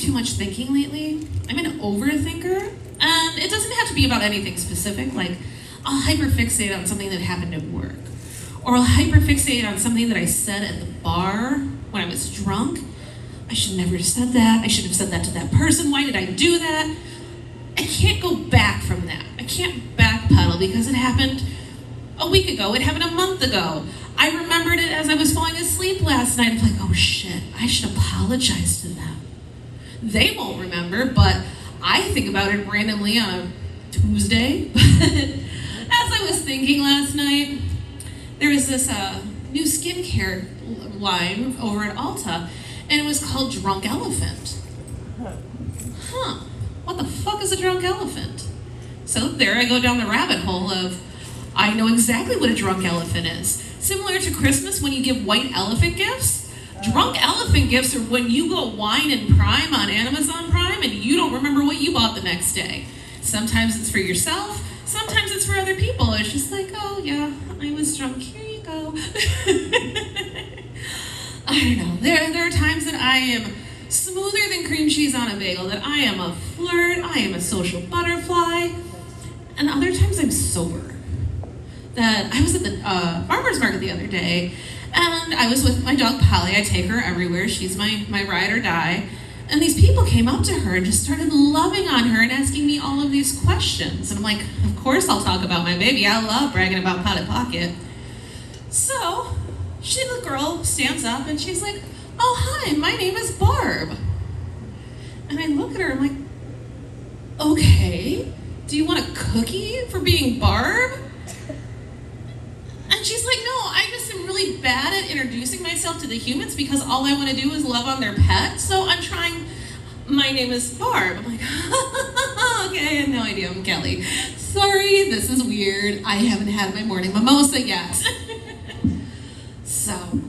too much thinking lately. I'm an overthinker, and it doesn't have to be about anything specific. Like, I'll hyperfixate on something that happened at work, or I'll hyperfixate on something that I said at the bar when I was drunk. I should never have said that. I should have said that to that person. Why did I do that? I can't go back from that. I can't backpedal because it happened a week ago. It happened a month ago. I remembered it as I was falling asleep last night. I'm like, oh shit, I should apologize to them. They won't remember, but I think about it randomly on a Tuesday. As I was thinking last night, there was this new skincare line over at Ulta, and it was called Drunk Elephant. Huh, what the fuck is a drunk elephant? So there I go down the rabbit hole of, I know exactly what a drunk elephant is. Similar to Christmas when you give white elephant gifts, drunk elephant gifts are when you go wine and Prime on Amazon Prime and you don't remember what you bought the next day. Sometimes it's for yourself, sometimes it's for other people. It's just like, oh yeah, I was drunk, here you go. I don't know, there are times that I am smoother than cream cheese on a bagel, that I am a flirt, I am a social butterfly, and other times I'm sober. That I was at the farmer's market the other day, and I was with my dog Polly. I take her everywhere. She's my ride or die. And these people came up to her and just started loving on her and asking me all of these questions. And I'm like, of course I'll talk about my baby. I love bragging about Polly Pocket. So the girl stands up and she's like, oh hi, my name is Barb. And I look at her, I'm like, okay, do you want a cookie for being Barb? And she's like, no, I just am really bad at introducing myself to the humans because all I want to do is love on their pet. So I'm trying, my name is Barb. I'm like, okay, I had no idea, I'm Kelly. Sorry, this is weird. I haven't had my morning mimosa yet. So,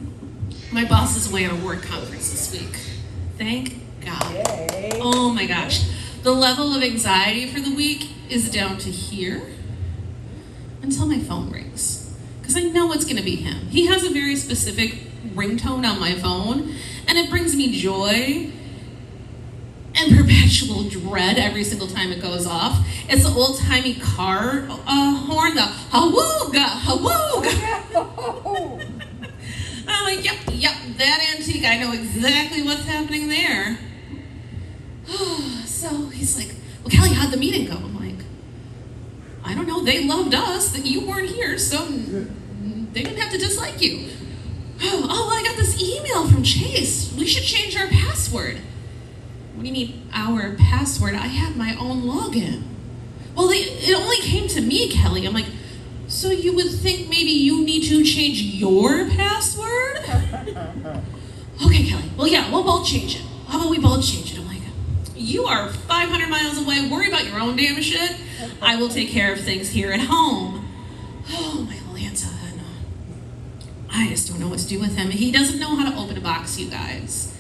my boss is away at a work conference this week. Thank God. Yay. Oh my gosh. The level of anxiety for the week is down to here until my phone rings. Because I know it's going to be him. He has a very specific ringtone on my phone, and it brings me joy and perpetual dread every single time it goes off. It's the old-timey car horn, the hawooga, hawooga. I'm like, yep, that antique, I know exactly what's happening there. So he's like, well, Kelly, how'd the meeting go? I'm like, I don't know, they loved us, that you weren't here, so they didn't have to dislike you. Oh, I got this email from Chase. We should change our password. What do you mean, our password? I have my own login. Well, it only came to me, Kelly. I'm like, so you would think maybe you need to change your password? Okay, Kelly. Well, yeah, we'll both change it. How about we both change it? I'm like, you are 500 miles away. Worry about your own damn shit. I will take care of things here at home. Oh, my Lanta. I just don't know what to do with him. He doesn't know how to open a box, you guys.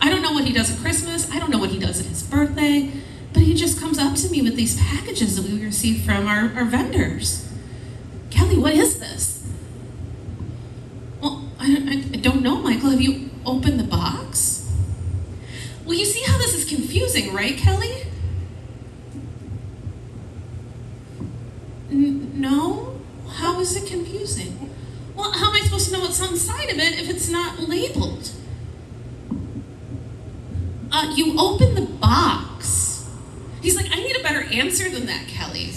I don't know what he does at Christmas. I don't know what he does at his birthday. But he just comes up to me with these packages that we receive from our vendors. Kelly, what is this? Well, I don't know, Michael. Have you opened the box? Well, you see how this is confusing, right, Kelly? No? How is it confusing? Well, how am I supposed to know what's inside of it if it's not labeled? You open the box. He's like, I need a better answer than that, Kelly.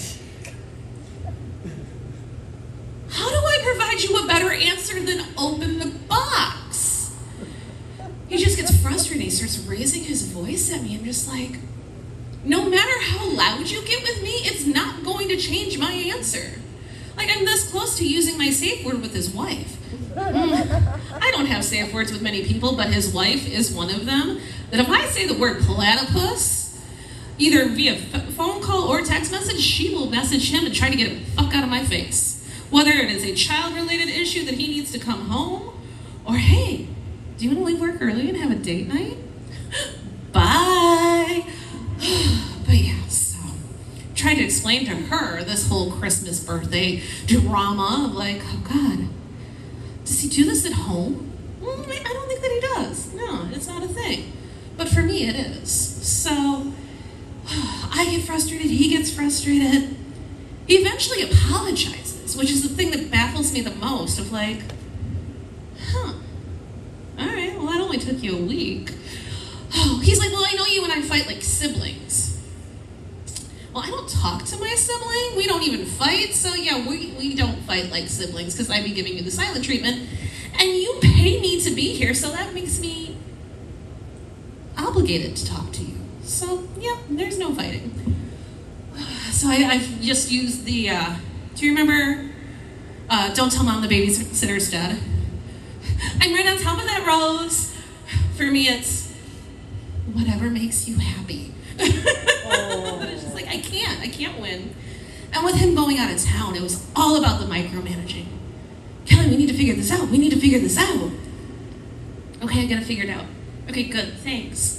How do I provide you a better answer than open the box? He just gets frustrated. He starts raising his voice at me. I'm just like, no matter how loud you get with me, it's not going to change my answer. Like, I'm this close to using my safe word with his wife. I don't have safe words with many people, but his wife is one of them. That if I say the word platypus, either via phone call or text message, she will message him and try to get him the fuck out of my face. Whether it is a child-related issue that he needs to come home, or hey, do you want to leave work early and have a date night? Bye. But yeah, so tried to explain to her this whole Christmas birthday drama of like, oh God, does he do this at home? I don't think that he does. No, it's not a thing. But for me, it is. So I get frustrated, he gets frustrated. He eventually apologizes, which is the thing that baffles me the most of like, all right, well, that only took you a week. Oh, he's like, well, I know you and I fight like siblings. Well, I don't talk to my sibling. We don't even fight. So yeah, we don't fight like siblings because I'd be giving you the silent treatment. And you pay me to be here, so that makes me obligated to talk to you. So yeah, there's no fighting. So I've just used the, do you remember, don't tell mom the babysitter's dead? I'm right on top of that rose. For me, it's whatever makes you happy. It's just like, I can't win. And with him going out of town, it was all about the micromanaging. Kelly, we need to figure this out. Okay, I gotta figure it out. Okay, good, thanks.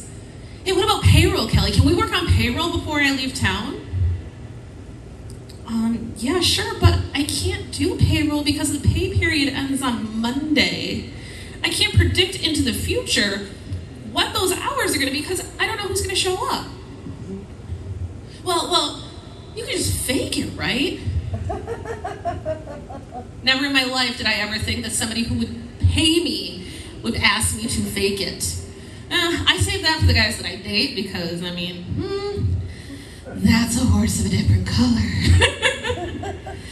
Hey, what about payroll, Kelly? Can we work on payroll before I leave town? Yeah, sure, but I can't do payroll because the pay period ends on Monday. I can't predict into the future what those hours are gonna be because I don't know who's gonna show up. Well, you can just fake it, right? Never in my life did I ever think that somebody who would pay me would ask me to fake it. I save that for the guys that I date because, I mean, that's a horse of a different color.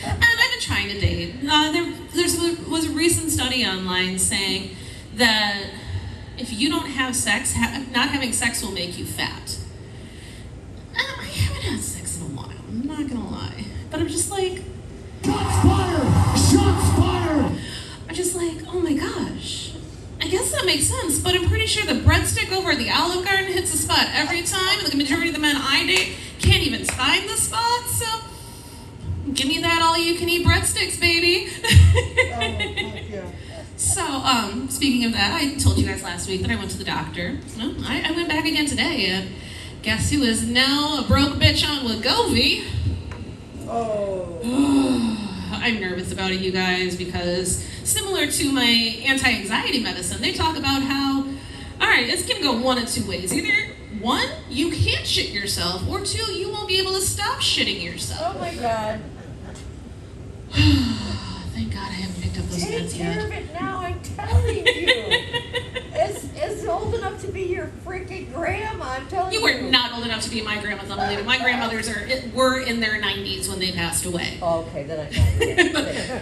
And I've been trying to date. There was a recent study online saying that if you don't have sex, not having sex will make you fat. I haven't had sex in a while, I'm not gonna lie. But I'm just like, Shots fired! I'm just like, oh my gosh. I guess that makes sense, but I'm pretty sure the breadstick over at the Olive Garden hits the spot every time, and the majority of the men I date can't even find the spot, so give me that all-you-can-eat breadsticks, baby. So, speaking of that, I told you guys last week that I went to the doctor. Well, I went back again today, and guess who is now a broke bitch on Wegovy? I'm nervous about it, you guys, because similar to my anti-anxiety medicine, they talk about how, all right, it's gonna go one of two ways. Either one, you can't shit yourself, or two, you won't be able to stop shitting yourself. Oh my God. Thank God I haven't picked up those meds yet. Take care of it now, I'm telling you. It's old enough to be your freaking grandma, I'm telling you. You were not old enough to be my grandma's unbelievable. My grandmothers were in their 90s when they passed away. Oh, okay, then I know.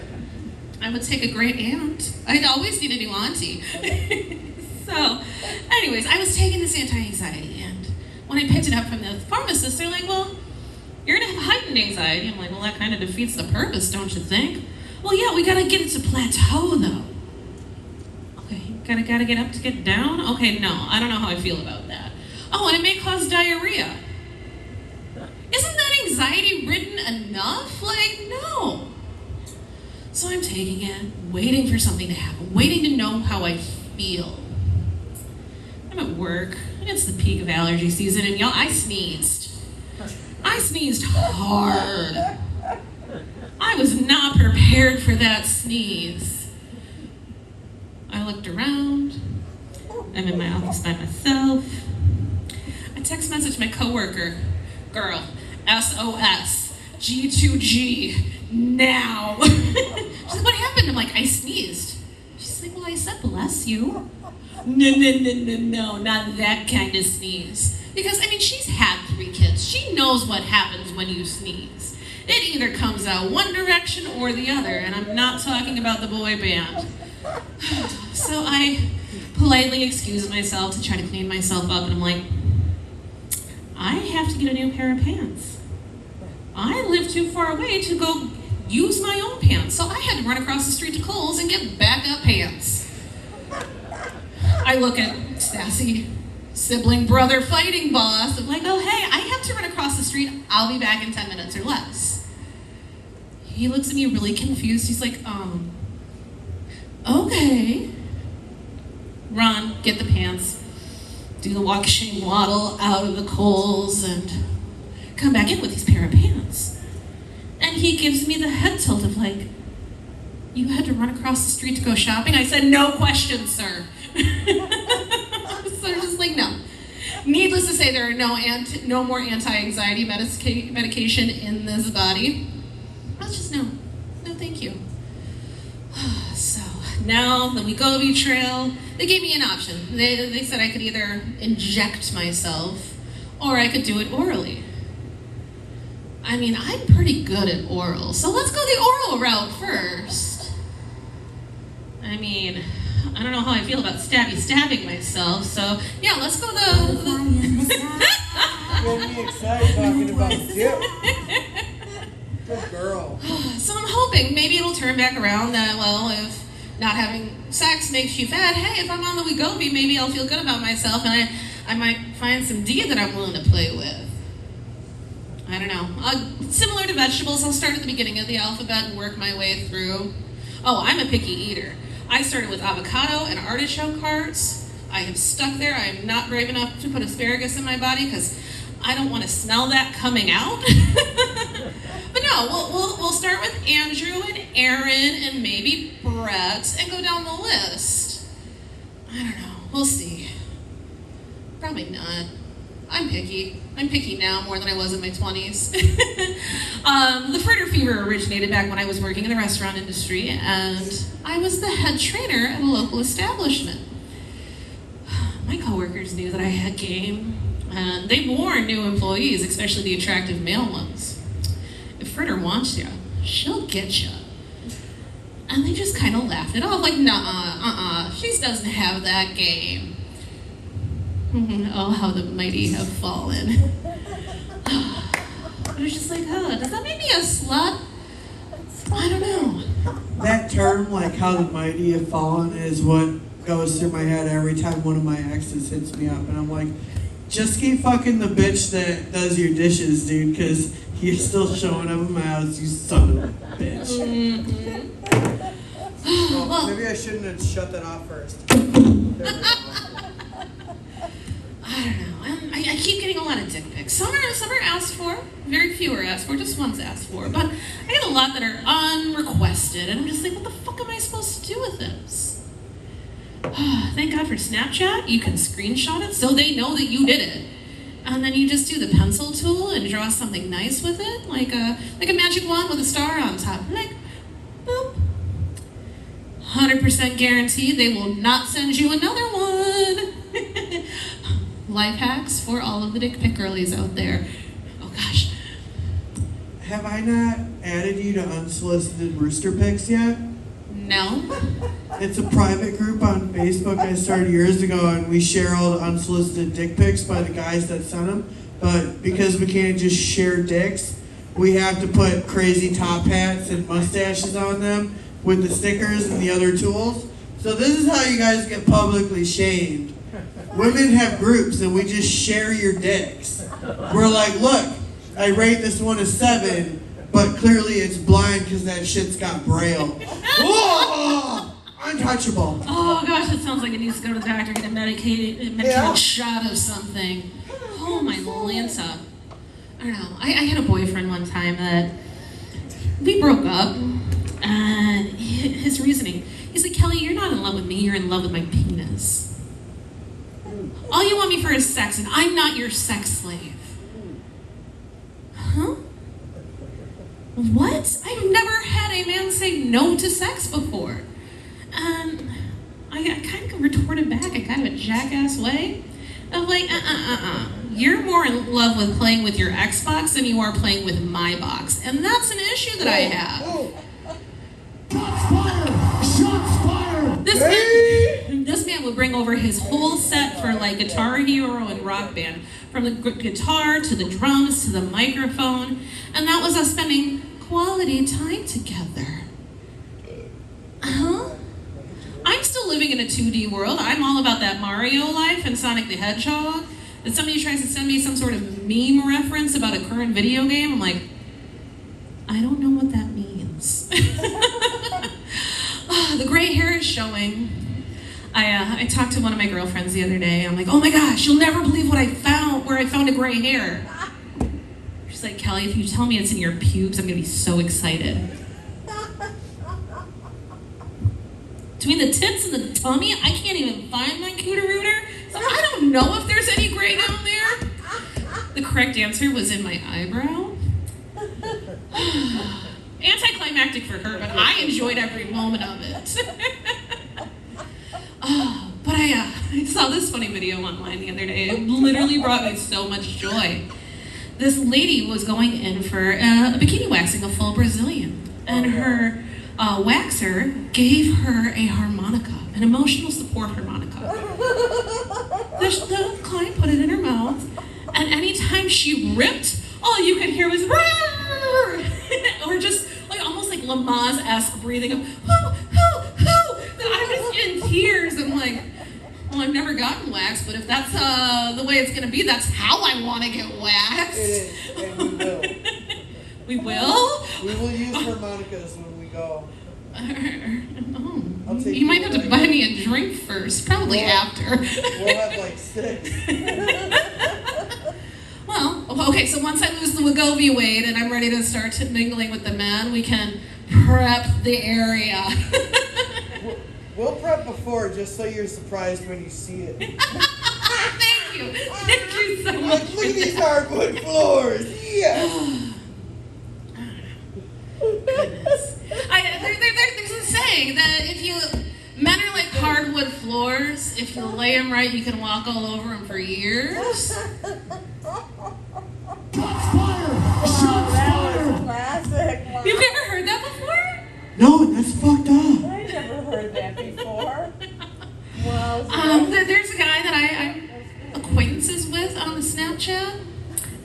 I would take a great aunt. I'd always need a new auntie. So, anyways, I was taking this anti-anxiety, and when I picked it up from the pharmacist, they're like, well, you're gonna have heightened anxiety. I'm like, well, that kind of defeats the purpose, don't you think? Well, yeah, we gotta get it to plateau, though. Okay, gotta get up to get down? Okay, no, I don't know how I feel about that. Oh, and it may cause diarrhea. Isn't that anxiety-ridden enough? Like, no. So I'm taking it, waiting for something to happen, waiting to know how I feel. I'm at work. It's the peak of allergy season, and y'all, I sneezed. I sneezed hard. I was not prepared for that sneeze. I looked around. I'm in my office by myself. I text message my coworker, girl, SOS, G2G, now. She's like, what happened? I'm like, I sneezed. She's like, well, I said bless you. No, not that kind of sneeze. Because, I mean, she's had 3 kids. She knows what happens when you sneeze. It either comes out one direction or the other, and I'm not talking about the boy band. So I politely excuse myself to try to clean myself up, and I'm like, I have to get a new pair of pants. I live too far away to go use my own pants, so I had to run across the street to Kohl's and get backup pants. I look at sassy sibling brother fighting boss. I'm like, oh, hey, I have to run across the street. I'll be back in 10 minutes or less. He looks at me really confused. He's like, okay. Run, get the pants, do the washing waddle out of the Kohl's, and come back in with these pair of pants. And he gives me the head tilt of like, you had to run across the street to go shopping? I said, no questions, sir. So I'm just like, no. Needless to say, there are no more anti-anxiety medication in this body. That's just no. No, thank you. So now the Wegovy trail, they gave me an option. They said I could either inject myself or I could do it orally. I mean, I'm pretty good at oral, so let's go the oral route first. I mean, I don't know how I feel about stabbing myself, so yeah, let's go the... Get me excited talking about dip. Good girl. So I'm hoping maybe it'll turn back around that, well, if not having sex makes you fat, hey, if I'm on the Wegovy, maybe I'll feel good about myself and I might find some D that I'm willing to play with. I don't know. Similar to vegetables, I'll start at the beginning of the alphabet and work my way through. Oh, I'm a picky eater. I started with avocado and artichoke hearts. I have stuck there. I am not brave enough to put asparagus in my body because I don't want to smell that coming out. But no, we'll start with Andrew and Aaron and maybe Brett and go down the list. I don't know. We'll see. Probably not. I'm picky. I'm picky now more than I was in my 20s. The Fritter fever originated back when I was working in the restaurant industry, and I was the head trainer at a local establishment. My coworkers knew that I had game, and they warned new employees, especially the attractive male ones. If Fritter wants you, she'll get you. And they just kind of laughed it off, like, nah, she doesn't have that game. Oh, how the mighty have fallen. I was just like, does that make me a slut? I don't know. That term, like how the mighty have fallen, is what goes through my head every time one of my exes hits me up. And I'm like, just keep fucking the bitch that does your dishes, dude, because you're still showing up at my house, you son of a bitch. Well, maybe I shouldn't have shut that off first. I don't know. I keep getting a lot of dick pics. Some are asked for. Very few are asked for. Just one's asked for. But I get a lot that are unrequested. And I'm just like, what the fuck am I supposed to do with this? Thank God for Snapchat. You can screenshot it so they know that you did it. And then you just do the pencil tool and draw something nice with it. Like a magic wand with a star on top. Like, boop. 100% guaranteed they will not send you another one. Life hacks for all of the dick pic girlies out there. Oh gosh. Have I not added you to unsolicited rooster pics yet? No. It's a private group on Facebook I started years ago, and we share all the unsolicited dick pics by the guys that sent them. But because we can't just share dicks, we have to put crazy top hats and mustaches on them with the stickers and the other tools. So this is how you guys get publicly shamed. Women have groups and we just share your dicks. We're like, look, I rate this one a 7, but clearly it's blind because that shit's got braille. Whoa! Untouchable. Oh gosh, that sounds like it needs to go to the doctor, get a medicated shot of something. Oh my Lanta. I don't know. I had a boyfriend one time that we broke up, and his reasoning, he's like, Kelly, you're not in love with me, you're in love with my penis. All you want me for is sex, and I'm not your sex slave. Huh? What? I've never had a man say no to sex before. And I kind of retorted back in kind of a jackass way of like, You're more in love with playing with your Xbox than you are playing with my box. And that's an issue that I have. Shots fired! Shots fired! This man would bring over his whole set for like Guitar Hero and Rock Band. From the guitar to the drums to the microphone. And that was us spending quality time together. Huh? I'm still living in a 2D world. I'm all about that Mario life and Sonic the Hedgehog. And somebody tries to send me some sort of meme reference about a current video game. I'm like, I don't know what that means. The gray hair is showing. I talked to one of my girlfriends the other day. I'm like, oh my gosh, you'll never believe where I found a gray hair. She's like, Kelly, if you tell me it's in your pubes, I'm gonna be so excited. Between the tits and the tummy, I can't even find my cooter rooter. So I don't know if there's any gray down there. The correct answer was in my eyebrow. Anticlimactic for her, but I enjoyed every moment of it. But I saw this funny video online the other day. It literally brought me so much joy. This lady was going in for a bikini waxing, a full Brazilian, and her waxer gave her a harmonica, an emotional support harmonica. The client put it in her mouth, and anytime she ripped, all you could hear was "Roar!" or just like almost like Lamaze-esque breathing of "hoo, hoo, hoo." And I was in tears. I'm like, well, I've never gotten waxed, but if that's the way it's gonna be, that's how I want to get waxed. It is, and we will. We will? We will use harmonicas when we go. Oh, I'll take you might you have to right buy now. me a drink first, probably after. We'll have like 6. Well, okay, so once I lose the Wegovy weight and I'm ready to start mingling with the men, we can prep the area. We'll prep before just so you're surprised when you see it. Thank you. Thank you so much. Look at these hardwood floors. Yeah. Goodness. There's a saying that men are like hardwood floors. If you lay them right, you can walk all over them for years. Shots fired! Shots fired! Classic. Wow. You've never heard that before? No, that's fucked up. I never heard that before. Wow. There's a guy that I'm acquaintances with on the Snapchat.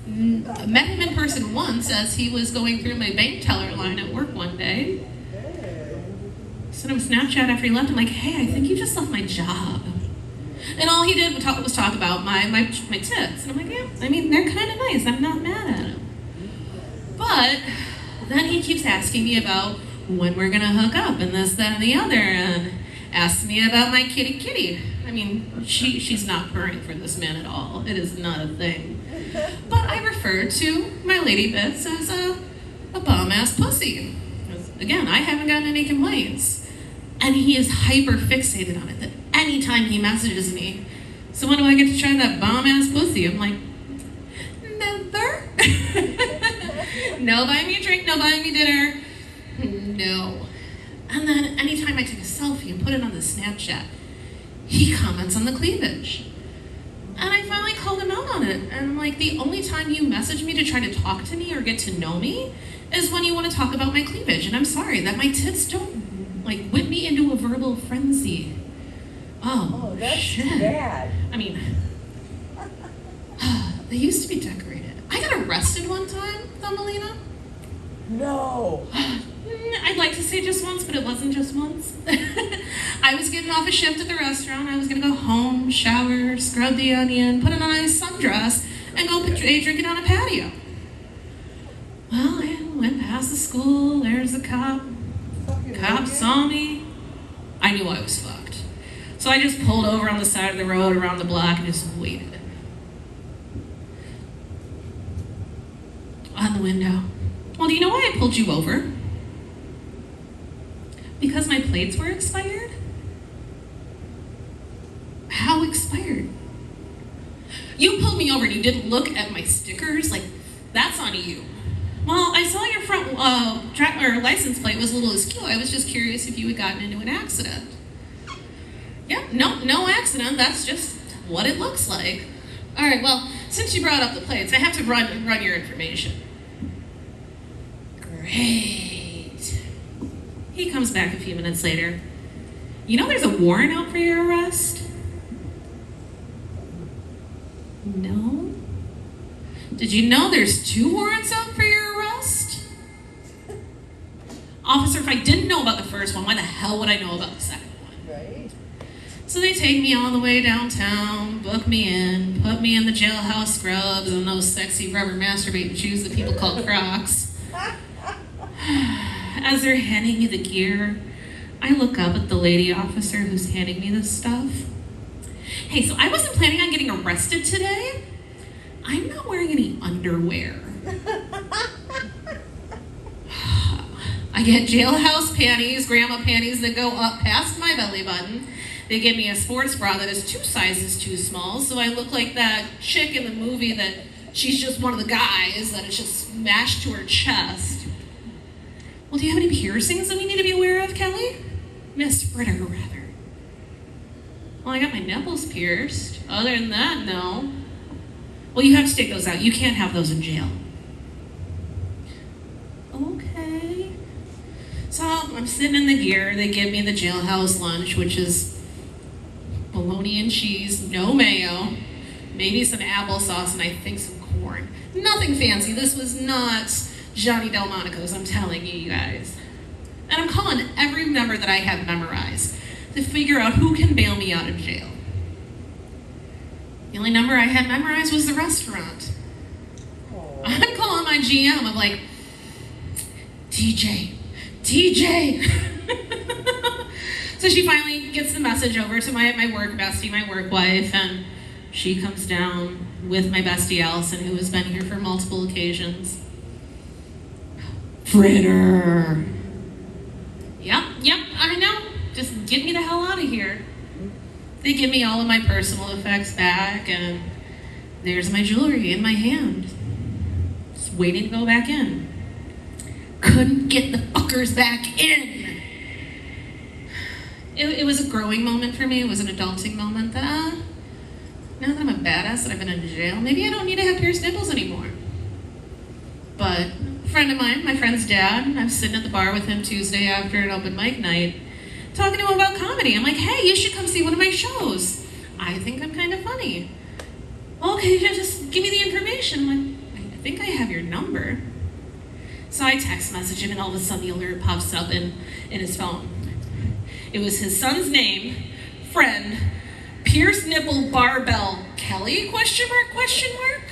Met him in person once as he was going through my bank teller line at work one day. Sent him a Snapchat after he left. I'm like, hey, I think you just left my job. And all he did was talk about my tits. And I'm like, yeah, I mean, they're kind of nice. I'm not mad at him. But then he keeps asking me about when we're going to hook up and this, that, and the other. And asks me about my kitty. I mean, she's not purring for this man at all. It is not a thing. But I refer to my lady bits as a bum-ass pussy. Again, I haven't gotten any complaints. And he is hyper fixated on it, that anytime he messages me, so when do I get to try that bomb-ass pussy? I'm like, never. No buying me a drink, no buying me dinner. No. And then anytime I take a selfie and put it on the Snapchat, he comments on the cleavage. And I finally called him out on it. And I'm like, the only time you message me to try to talk to me or get to know me is when you want to talk about my cleavage. And I'm sorry that my tits don't, like, whip me into a verbal frenzy. Oh, that's shit. bad. I mean, they used to be decorated. I got arrested one time, Thumbelina. No. I'd like to say just once, but it wasn't just once. I was getting off a shift at the restaurant. I was going to go home, shower, scrub the onion, put on a nice sundress, and go drink it on a patio. Well, I went past the school. There's the cop. Cop saw me. I knew I was fucked. So I just pulled over on the side of the road around the block and just waited. On the window. Well, do you know why I pulled you over? Because my plates were expired? How expired? You pulled me over and you didn't look at my stickers? Like, that's on you. Well, I saw your front license plate was a little askew. I was just curious if you had gotten into an accident. Yeah, no accident. That's just what it looks like. All right, well, since you brought up the plates, I have to run your information. Great. He comes back a few minutes later. You know there's a warrant out for your arrest? No? Did you know there's 2 warrants out for your arrest? Officer, if I didn't know about the first one, why the hell would I know about the second one? Right. So they take me all the way downtown, book me in, put me in the jailhouse scrubs and those sexy rubber masturbating shoes that people call Crocs. As they're handing me the gear, I look up at the lady officer who's handing me this stuff. Hey, so I wasn't planning on getting arrested today. I'm not wearing any underwear. I get jailhouse panties, grandma panties that go up past my belly button. They give me a sports bra that is 2 sizes too small, so I look like that chick in the movie that she's just one of the guys that is just smashed to her chest. Well, do you have any piercings that we need to be aware of, Kelly? Miss Fritter, rather. Well, I got my nipples pierced. Other than that, no. Well, you have to take those out. You can't have those in jail. Okay. So I'm sitting in the gear. They give me the jailhouse lunch, which is bologna and cheese, no mayo, maybe some applesauce, and I think some corn. Nothing fancy. This was not Johnny Delmonico's, I'm telling you guys. And I'm calling every number that I have memorized to figure out who can bail me out of jail. The only number I had memorized was the restaurant. I'm calling my GM. I'm like, TJ. So she finally gets the message over to my work bestie, my work wife, and she comes down with my bestie Allison, who has been here for multiple occasions. Fritter. Yep, I know. Just get me the hell out of here. They give me all of my personal effects back, and there's my jewelry in my hand. Just waiting to go back in. Couldn't get the fuckers back in. It was a growing moment for me. It was an adulting moment that, now that I'm a badass that I've been in jail, maybe I don't need to have pierced nipples anymore. But a friend of mine, my friend's dad, I was sitting at the bar with him Tuesday after an open mic night, talking to him about comedy. I'm like, hey, you should come see one of my shows. I think I'm kind of funny. Okay, just give me the information. I'm like, I think I have your number. So I text message him, and all of a sudden the alert pops up in his phone. It was his son's name, friend, Pierce Nipple Barbell Kelly, question mark?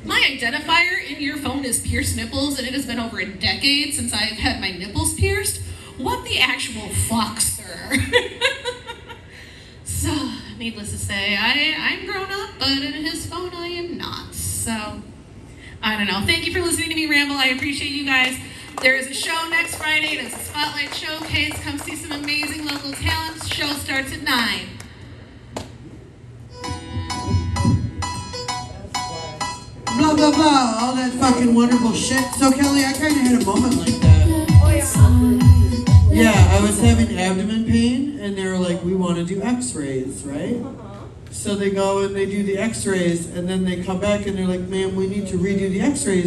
My identifier in your phone is pierced nipples, and it has been over a decade since I've had my nipples pierced. What the actual fuck, sir? So, needless to say, I'm grown up, but in his phone I am not. So, I don't know. Thank you for listening to me ramble. I appreciate you guys. There is a show next Friday, and it's a Spotlight Showcase. Come see some amazing local talent. Show starts at 9. Blah, blah, blah, all that fucking wonderful shit. So, Kelly, I kind of had a moment like that. Oh, yeah. Yeah, I was having abdomen pain, and they were like, we want to do x-rays, right? So they go and they do the x-rays, and then they come back and they're like, ma'am, we need to redo the x-rays